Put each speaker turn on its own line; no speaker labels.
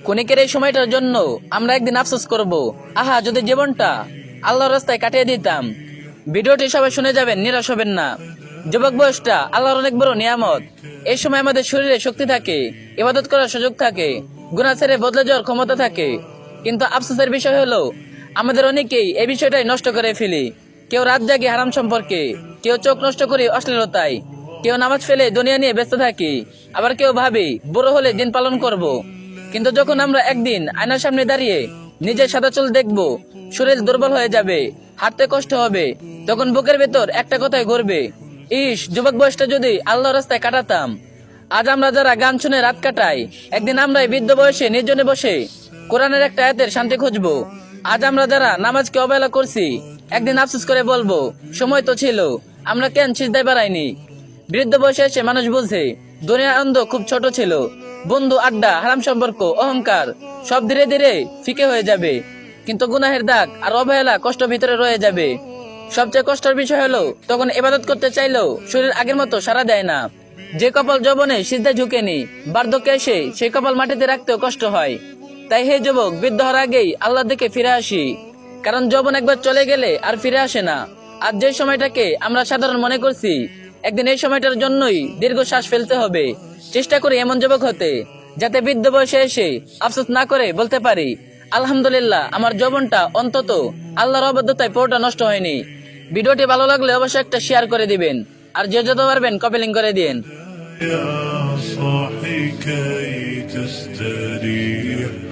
ক্ষণিকের এই সময়টার জন্য আমরা একদিন আফসোস করব, আহা যদি জীবনটা আল্লাহর রাস্তায় কাটিয়ে দিতাম। ভিডিওটি সবাই শুনে যাবেন, নিরাশ হবেন না। যুবক বয়সটা আল্লাহর অনেক বড় নিয়ামত। এই সময় আমাদের শরীরে শক্তি থাকে, ইবাদত করার সুযোগ থাকে, গুনাহ ছেড়ে বদলে যাওয়ার ক্ষমতা থাকে। কিন্তু আফসোসের বিষয় হলো আমাদের অনেকেই এই বিষয়টাই নষ্ট করে ফেলি। কেউ রাত জাগে হারাম সম্পর্কে, কেউ চোখ নষ্ট করে অশ্লীলতায়, কেউ নামাজ ফেলে দুনিয়া নিয়ে ব্যস্ত থাকি, আবার কেউ ভাবে বড় হলে দিন পালন করব। কিন্তু যখন আমরা একদিন আয়নার সামনে দাঁড়িয়ে নিজের সাদা চুল দেখবো, শরীর দুর্বল হয়ে যাবে, হাঁটতে কষ্ট হবে, তখন বুকের ভেতর একটা কথাই ঘুরবে, ইস যুবক বয়সটা যদি আল্লাহর রাস্তায় কাটাতাম। আজ আমরা যারা গান শুনে রাত কাটাই, একদিন আমরা এই বৃদ্ধ বয়সে নির্জনে বসে কোরআনের একটা আয়াতের শান্তি খুঁজবো। আজ আমরা যারা নামাজকে অবহেলা করছি, একদিন আফসোস করে বলবো, সময় তো ছিল, আমরা কেন সিজদায় বাড়াইনি। বৃদ্ধ বয়সে এসে মানুষ বুঝে দুনিয়ার আনন্দ খুব ছোট ছিল। বন্ধু, আড্ডা, হারাম সম্পর্ক, অহংকার সব ধীরে ধীরে ফিকে হয়ে যাবে। কিন্তু গুনাহের দাগ আর অবহেলা কষ্ট ভিতরে রয়ে যাবে। সবচেয়ে কষ্টের বিষয় হলো তখন ইবাদত করতে চাইলেও শরীর আগের মতো সাড়া দেয় না। যে কপাল যৌবনে সিজদায় ঝুঁকেনি, বার্ধক্যে এসে সেই কপাল মাটিতে রাখতেও কষ্ট হয়। তাই হে যুবক, বৃদ্ধ হওয়ার আগেই আল্লাহর দিকে ফিরে আসি, কারণ যৌবন একবার চলে গেলে আর ফিরে আসে না। আজ যে সময়টাকে আমরা সাধারণ মনে করছি, একদিন এই সময়টার জন্যই দীর্ঘ শ্বাস ফেলতে হবে। চেষ্টা করি এমন যুবক হতে, যাতে বৃদ্ধ বয়সে এসে আফসোস না করে বলতে পারি, আলহামদুলিল্লাহ, আমার যৌবনটা অন্তত আল্লাহর অবাধ্যতায় পুরোটা নষ্ট হয়নি। ভিডিওটি ভালো লাগলে অবশ্যই একটা শেয়ার করে দিবেন, আর যে যত পারবেন কপিলিং করে দিন।
يا صاحي كي تستريح